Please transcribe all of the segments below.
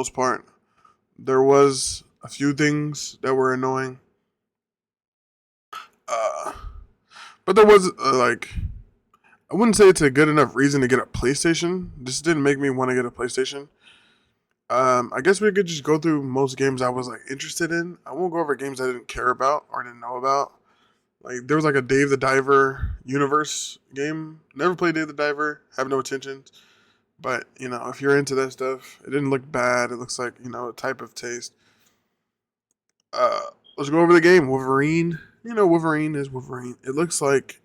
most part. There was a few things that were annoying, uh, but there was like I wouldn't say it's a good enough reason to get a PlayStation. This didn't make me want to get a PlayStation. I guess we could just go through most games I was like interested in. I won't go over games I didn't care about or didn't know about. Like there was like a Dave the Diver universe game. Never played Dave the Diver. Have no intentions. But if you're into that stuff, it didn't look bad. It looks like a type of taste. Uh, let's go over the game. Wolverine. Wolverine is Wolverine. It looks like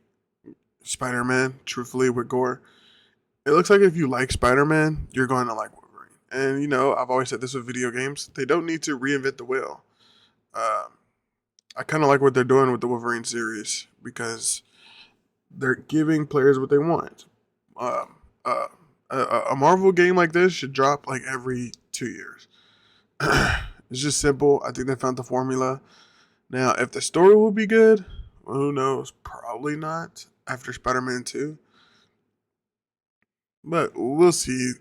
Spider Man. Truthfully, with gore. It looks like if you like Spider Man, you're going to like Wolverine. And I've always said this with video games. They don't need to reinvent the wheel. Um, I kind of like what they're doing with the Wolverine series because they're giving players what they want. Um, uh, a Marvel game like this should drop like every 2 years. It's just simple. I think they found the formula. Now, if the story will be good, well, who knows? Probably not after Spider-Man 2. But we'll see.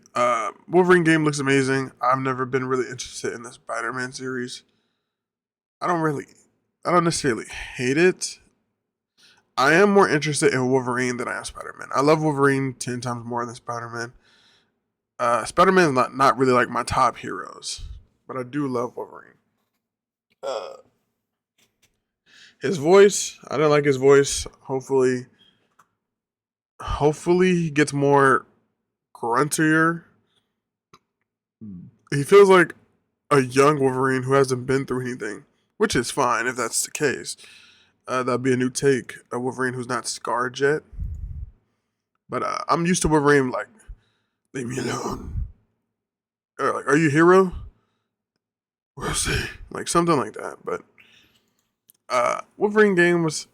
Wolverine game looks amazing. I've never been really interested in the Spider-Man series. I don't really, I don't necessarily hate it. I am more interested in Wolverine than I am Spider-Man. I love Wolverine 10 times more than Spider-Man. Spider-Man is not really like my top heroes, but I do love Wolverine. Uh, his voice, I don't like his voice. Hopefully he gets more gruntier. He feels like a young Wolverine who hasn't been through anything, which is fine if that's the case. That'd be a new take, a Wolverine who's not scarred yet. But I'm used to Wolverine like, leave me alone. Or like, are you a hero? We'll see. Like something like that. But Wolverine game was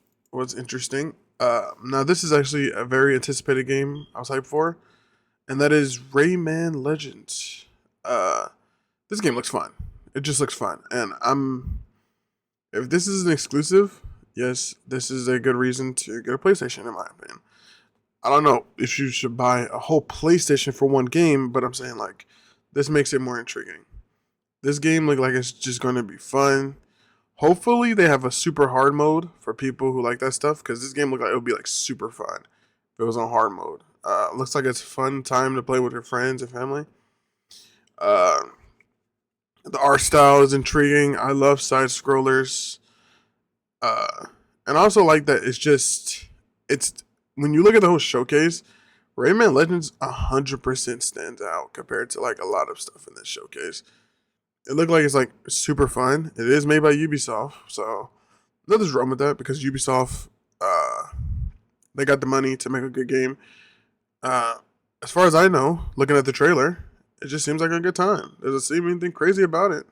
interesting. Now this is actually a very anticipated game I was hyped for, and that is Rayman Legends. Uh, this game looks fun. It just looks fun, and if this is an exclusive, yes, this is a good reason to get a PlayStation in my opinion. I don't know if you should buy a whole PlayStation for one game, but I'm saying like this makes it more intriguing. This game look like it's just going to be fun. Hopefully they have a super hard mode for people who like that stuff because this game look like it would be like super fun if it was on hard mode. Looks like it's fun time to play with your friends and family. Uh, the art style is intriguing. I love side scrollers. Uh, and I also like that it's when you look at the whole showcase, Rayman Legends 100% stands out compared to like a lot of stuff in this showcase. It looked like it's like super fun. It is made by Ubisoft, so nothing's wrong with that because Ubisoft, uh, they got the money to make a good game. Uh, as far as I know, looking at the trailer, it just seems like a good time. Doesn't seem anything crazy about it.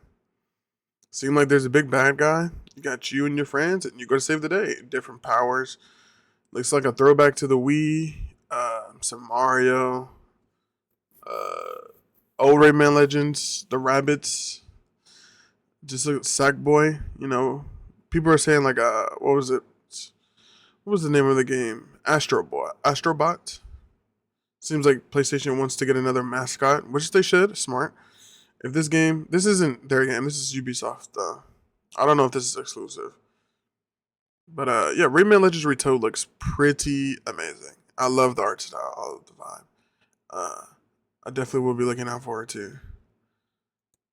Seem like there's a big bad guy. You got you and your friends, and you go to save the day. Different powers. Looks like a throwback to the Wii. Some Mario. Uh, old Rayman Legends. The rabbits. Just look at Sackboy. People are saying like, what was it? What was the name of the game? Astrobot. Seems like PlayStation wants to get another mascot, which they should. Smart. If this isn't their game. This is Ubisoft. I don't know if this is exclusive, but yeah, Rayman Legends Retold looks pretty amazing. I love the art style. I love the vibe. Uh, I definitely will be looking out for it too.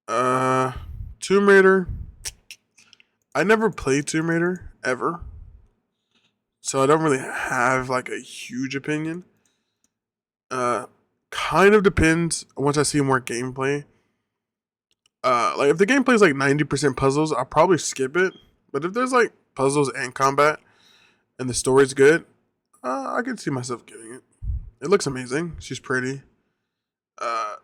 Uh, Tomb Raider. I never played Tomb Raider ever, so I don't really have like a huge opinion. Uh, Kind of depends once I see more gameplay. Like if the gameplay is like 90% puzzles, I'll probably skip it. But if there's like puzzles and combat and the story's good, I can see myself getting it. It looks amazing. She's pretty. Uh,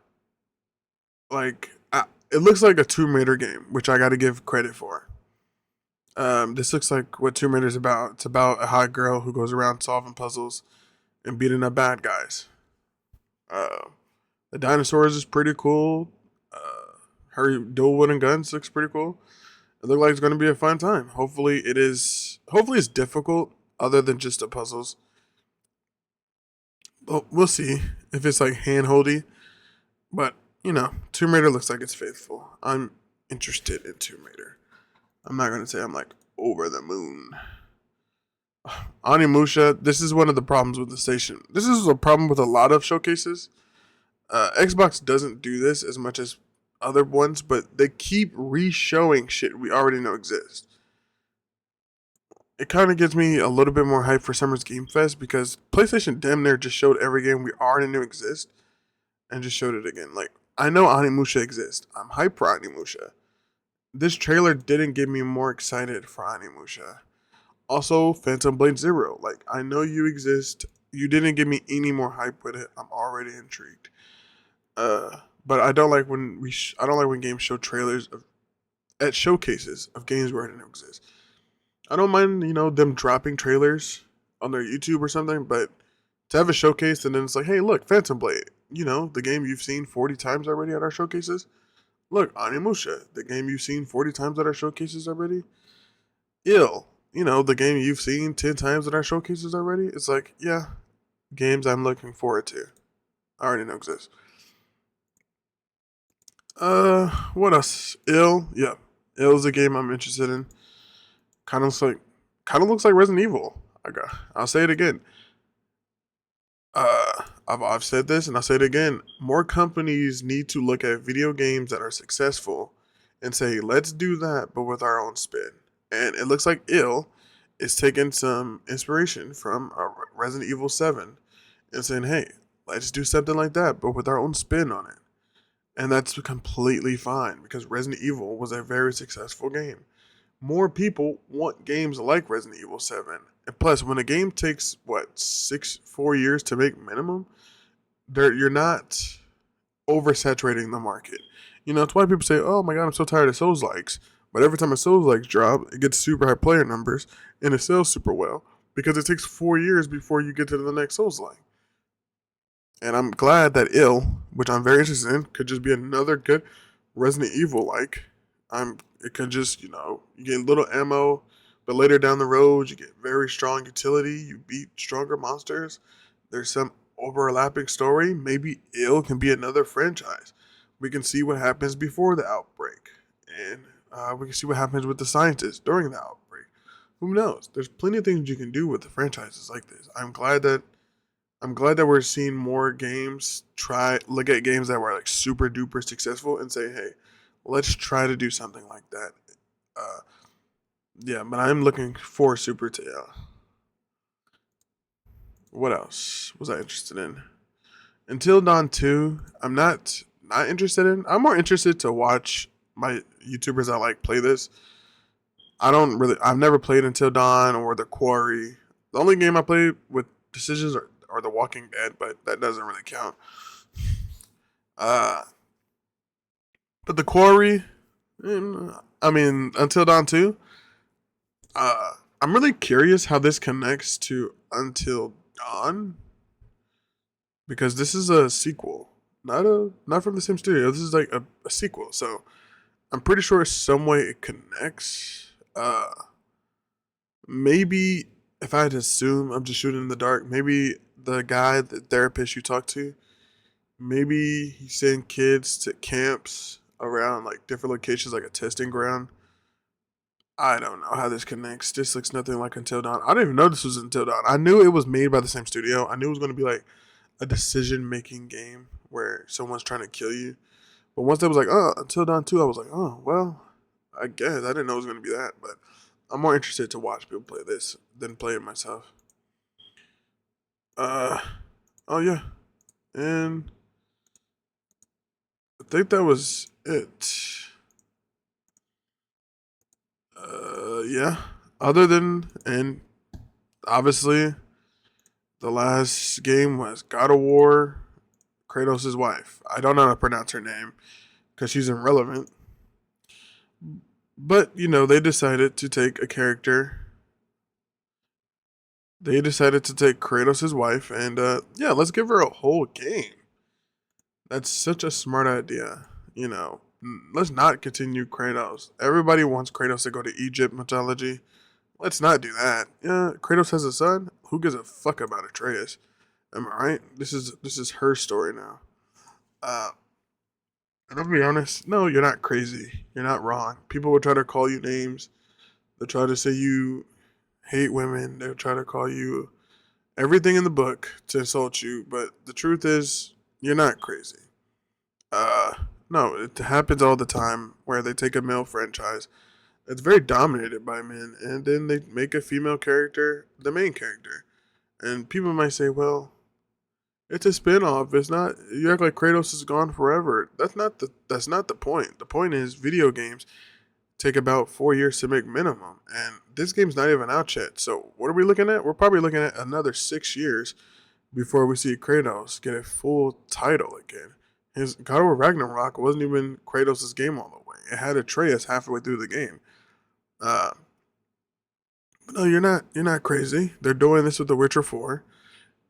it looks like a Tomb Raider game, which I got to give credit for. This looks like what Tomb Raider is about. It's about a hot girl who goes around solving puzzles and beating up bad guys. Uh, the dinosaurs is pretty cool. Her dual wooden guns looks pretty cool. It looks like it's going to be a fun time. Hopefully it is. Hopefully it's difficult, other than just the puzzles. But we'll see if it's like handholdy. But Tomb Raider looks like it's faithful. I'm interested in Tomb Raider. I'm not gonna say I'm like over the moon. Onimusha, this is one of the problems with the station. This is a problem with a lot of showcases. Xbox doesn't do this as much as other ones, but they keep re-showing shit we already know exists. It kind of gives me a little bit more hype for Summer's Game Fest because PlayStation damn near just showed every game we already knew exist and just showed it again. Like, I know Onimusha exists. I'm hyped for Onimusha. This trailer didn't get me more excited for Onimusha. Also, Phantom Blade Zero. Like, I know you exist. You didn't give me any more hype with it. I'm already intrigued. But I don't like when I don't like when games show trailers at showcases of games we already know exist. I don't mind, them dropping trailers on their YouTube or something, but to have a showcase and then it's like, hey, look, Phantom Blade, the game you've seen 40 times already at our showcases. Look, Onimusha, the game you've seen 40 times at our showcases already. Ill, the game you've seen 10 times at our showcases already. It's like, yeah, games I'm looking forward to. I already know exist. What else? Ill, yeah. Ill's a game I'm interested in. Kind of looks like, Resident Evil. I'll say it again. I've said this and I'll say it again. More companies need to look at video games that are successful and say, let's do that, but with our own spin. And it looks like Ill is taking some inspiration from Resident Evil 7 and saying, hey, let's do something like that, but with our own spin on it. And that's completely fine because Resident Evil was a very successful game. More people want games like Resident Evil 7. And plus, when a game takes, 4 years to make minimum, you're not oversaturating the market. It's why people say, oh my god, I'm so tired of Souls likes. But every time a Souls likes drop, it gets super high player numbers and it sells super well because it takes 4 years before you get to the next Souls like. And I'm glad that Ill, which I'm very interested in, could just be another good Resident Evil like. It could just, you get little ammo, but later down the road you get very strong utility, you beat stronger monsters. There's some overlapping story. Maybe Ill can be another franchise. We can see what happens before the outbreak. And we can see what happens with the scientists during the outbreak. Who knows? There's plenty of things you can do with the franchises like this. I'm glad that we're seeing more games look at games that were like super duper successful and say, hey, let's try to do something like that. Uh, yeah, but I'm looking for Super Tail. What else was I interested in? Until Dawn 2, I'm not interested in. I'm more interested to watch my YouTubers I like play this. I've never played Until Dawn or The Quarry. The only game I played with decisions are The Walking Dead, but that doesn't really count. Uh, but The Quarry, Until Dawn 2, I'm really curious how this connects to Until Dawn because this is a sequel, not from the same studio. This is like a sequel, so I'm pretty sure some way it connects. Maybe if I had to assume, I'm just shooting in the dark. Maybe the therapist you talk to, maybe he sent kids to camps around like different locations, like a testing ground. I don't know how this connects. This looks nothing like Until Dawn. I didn't even know this was Until Dawn. I knew it was made by the same studio. I knew it was going to be like a decision making game where someone's trying to kill you. But once they was like, oh, Until Dawn 2, I was like, oh, well, I guess. I didn't know it was going to be that. But I'm more interested to watch people play this than play it myself. Uh, oh, yeah. And I think that was it. Yeah. And obviously, the last game was God of War, Kratos' wife. I don't know how to pronounce her name because she's irrelevant. But, they decided to take a character. They decided to take Kratos' wife and, yeah, let's give her a whole game. That's such a smart idea. Let's not continue Kratos. Everybody wants Kratos to go to Egypt mythology. Let's not do that. Yeah, Kratos has a son. Who gives a fuck about Atreus? Am I right? This is her story now. Uh, And I'll be honest, no, you're not crazy. You're not wrong. People will try to call you names. They'll try to say you hate women. They'll try to call you everything in the book to insult you. But the truth is, you're not crazy. Uh, no, it happens all the time where they take a male franchise that's very dominated by men and then they make a female character the main character. And people might say, well, it's a spin-off. It's not. You act like Kratos is gone forever. That's not the point. The point is video games take about 4 years to make minimum, and this game's not even out yet. So what are we looking at? We're probably looking at another 6 years before we see Kratos get a full title again. His God of War Ragnarok wasn't even Kratos' game all the way. It had Atreus halfway through the game. Uh, but no, you're not crazy. They're doing this with The Witcher 4,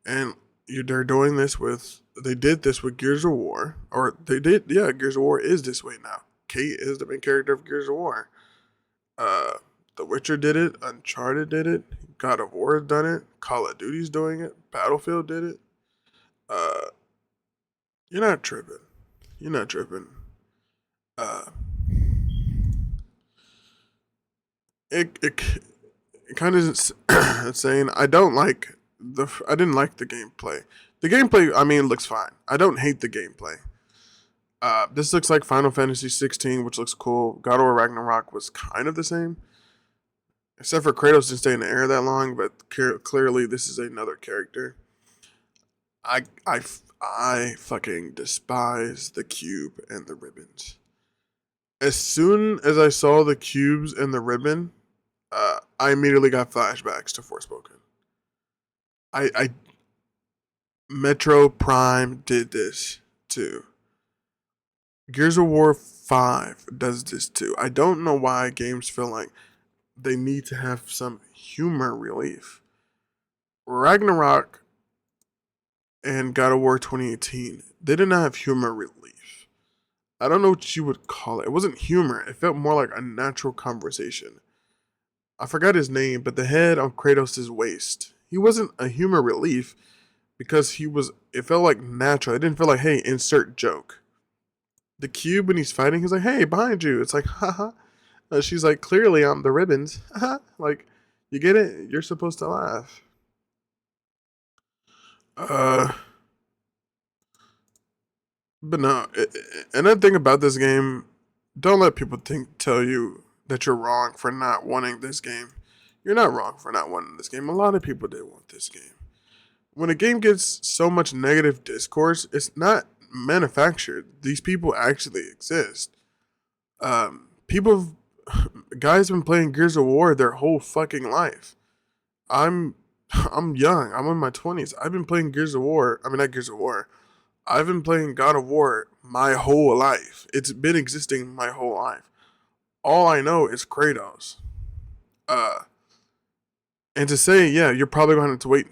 and they're doing this with. They did this with Gears of War, or they did. Yeah, Gears of War is this way now. Kate is the main character of Gears of War. Uh, The Witcher did it. Uncharted did it. God of War has done it. Call of Duty's doing it. Battlefield did it. Uh, you're not tripping. You're not tripping. Uh, it kind of is saying I didn't like the gameplay. The gameplay, I mean, looks fine. I don't hate the gameplay. This looks like Final Fantasy 16, which looks cool. God of War Ragnarok was kind of the same, except for Kratos didn't stay in the air that long. But clearly, this is another character. I I I fucking despise the cube and the ribbons. As soon as I saw the cubes and the ribbon, I immediately got flashbacks to Forspoken. I Metro Prime did this too. Gears of War 5 does this too. I don't know why games feel like they need to have some humor relief. Ragnarok and God of War 2018, they did not have humor relief. I don't know what you would call it. It wasn't humor. It felt more like a natural conversation. I forgot his name, but the head on Kratos' waist. He wasn't a humor relief because it felt like natural. It didn't feel like, hey, insert joke. The cube when he's fighting, he's like, hey, behind you. It's like, haha. She's like, clearly I'm the ribbons. Haha. Like, you get it? You're supposed to laugh. Uh, but no. Another thing about this game, don't let people tell you that you're wrong for not wanting this game. You're not wrong for not wanting this game. A lot of people did want this game. When a game gets so much negative discourse, it's not manufactured. These people actually exist. People, guys, have been playing Gears of War their whole fucking life. I'm, I'm young. I'm in my 20s. I've been playing Gears of War. I mean, not Gears of War. I've been playing God of War my whole life. It's been existing my whole life. All I know is Kratos. Uh, and to say, yeah, you're probably going to have to wait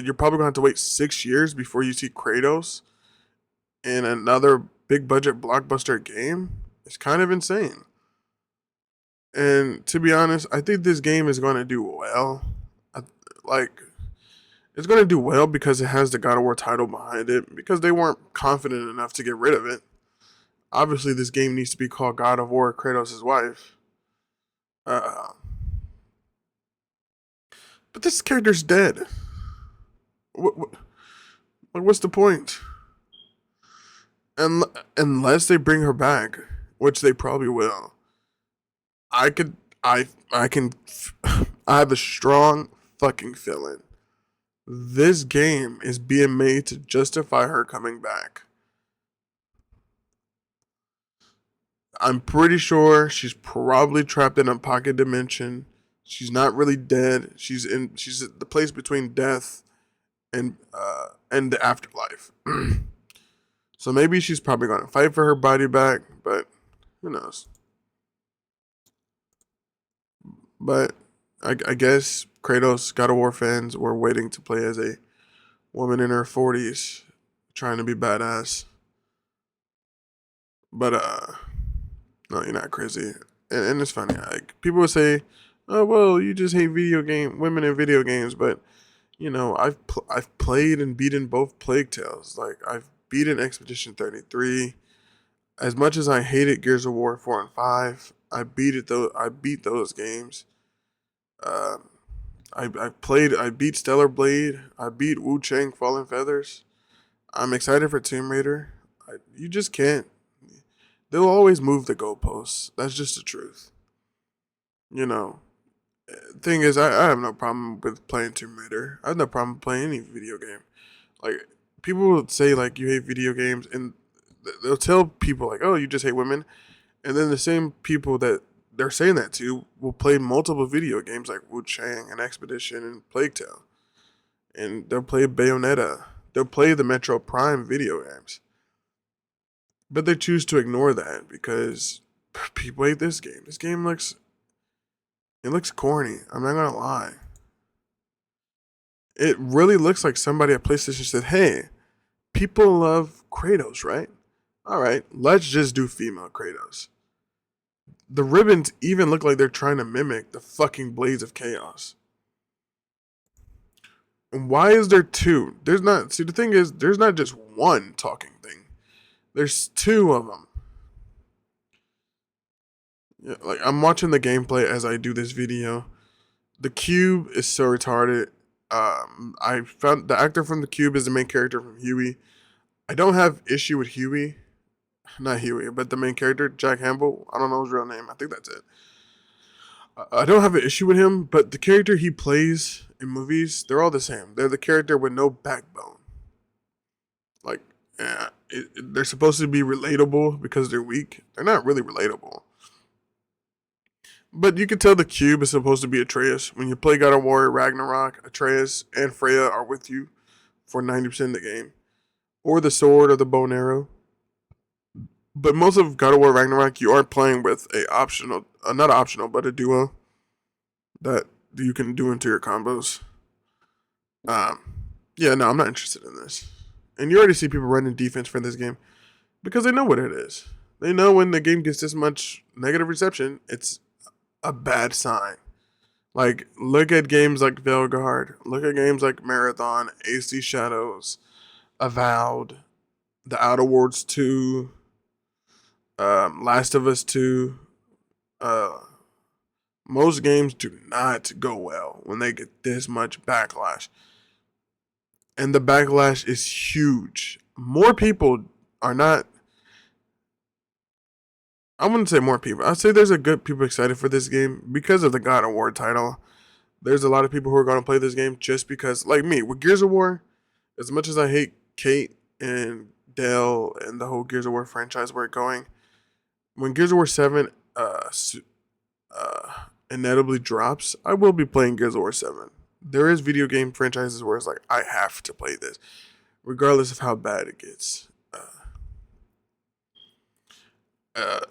you're probably going to have to wait 6 years before you see Kratos in another big budget blockbuster game. It's kind of insane. And to be honest, I think this game is going to do well. Like, it's going to do well because it has the God of War title behind it, because they weren't confident enough to get rid of it. Obviously, this game needs to be called God of War Kratos' wife. Uh, but this character's dead. What, what's the point? And unless they bring her back, which they probably will, I could, I can, I have a strong fucking feeling this game is being made to justify her coming back. I'm pretty sure she's probably trapped in a pocket dimension. She's not really dead. She's at the place between death and the afterlife. So maybe she's probably gonna fight for her body back, but who knows? But I guess Kratos God of War fans were waiting to play as a woman in her 40s trying to be badass. But no, you're not crazy. And it's funny. Like, people would say, "Oh well, you just hate women in video games." But I've played and beaten both Plague Tales. Like, I've beaten Expedition 33. As much as I hated Gears of War 4 and 5, I beat it though. I beat those games. Uh, I beat Stellar Blade. I beat Wu Chang Fallen Feathers. I'm excited for Tomb Raider. You just can't. They'll always move the goalposts. That's just the truth. You know. Thing is, I have no problem with playing Tomb Raider. I have no problem playing any video game. Like people will say like you hate video games, and they'll tell people like, oh, you just hate women, and then the same people that they're saying that to will play multiple video games like Wu Chang and Expedition and Plague Tale, and they'll play Bayonetta. They'll play the Metro Prime video games, but they choose to ignore that because people hate this game. This game looks corny. I'm not gonna lie. It really looks like somebody at PlayStation said, "Hey, people love Kratos, right? All right, let's just do female Kratos." The ribbons even look like they're trying to mimic the fucking Blades of Chaos. And why is there two? There's not. See, the thing is, there's not just one talking thing. There's two of them. Yeah, like I'm watching the gameplay as I do this video. The Cube is so retarded. I found the actor from the Cube is the main character from Huey. I don't have issue with Huey, not Huey, but the main character, Jack Hamble. I don't know his real name. I think that's it. I don't have an issue with him, but the character he plays in movies, they're all the same. They're the character with no backbone. Like, they're supposed to be relatable because they're weak. They're not really relatable. But you can tell the Cube is supposed to be Atreus. When you play God of War Ragnarok, Atreus and Freya are with you for 90% of the game. Or the sword or the bow and arrow. But most of God of War Ragnarok, you are playing with not optional, but a duo that you can do into your combos. Yeah, no, I'm not interested in this. And you already see people running defense for this game because they know what it is. They know when the game gets this much negative reception, it's a bad sign. Like, look at games like Veilguard, look at games like Marathon, AC Shadows, Avowed, The Outer Worlds 2, Last of Us 2. Most games do not go well when they get this much backlash. And the backlash is huge. More people are not. I wouldn't say more people. I'd say there's a good people excited for this game because of the God of War title. There's a lot of people who are going to play this game just because, like me, with Gears of War, as much as I hate Kate and Dell and the whole Gears of War franchise where it's going, when Gears of War 7 inevitably drops, I will be playing Gears of War 7. There is video game franchises where it's like, I have to play this, regardless of how bad it gets.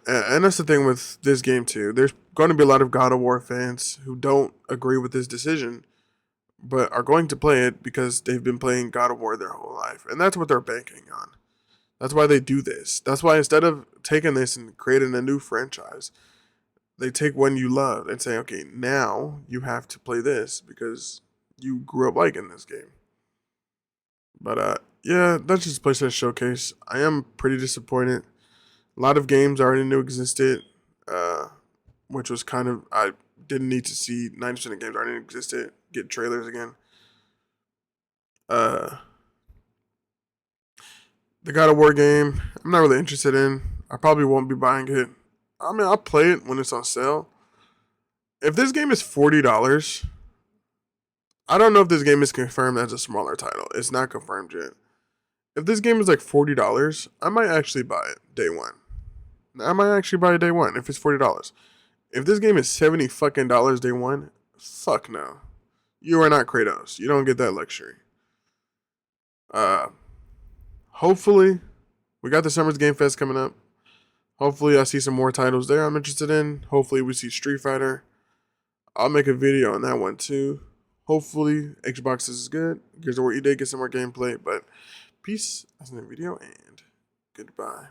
And that's the thing with this game too. There's going to be a lot of God of War fans who don't agree with this decision, but are going to play it because they've been playing God of War their whole life, and that's what they're banking on. That's why they do this. That's why instead of taking this and creating a new franchise, they take one you love and say, okay, now you have to play this because you grew up liking this game. But yeah, that's just PlayStation Showcase. I am pretty disappointed. A lot of games I already knew existed, which was kind of, I didn't need to see 90% of games I already knew existed, get trailers again. The God of War game, I'm not really interested in. I probably won't be buying it. I mean, I'll play it when it's on sale. If this game is $40, I don't know if this game is confirmed as a smaller title. It's not confirmed yet. If this game is like $40, I might actually buy it day one. I might actually buy it day one if it's $40. If this game is $70 fucking day one, fuck no. You are not Kratos. You don't get that luxury. Hopefully, we got the Summer's Game Fest coming up. Hopefully, I see some more titles there I'm interested in. Hopefully, we see Street Fighter. I'll make a video on that one too. Hopefully, Xbox is good. Gears of War E-Day get some more gameplay. But peace. That's in the video and goodbye.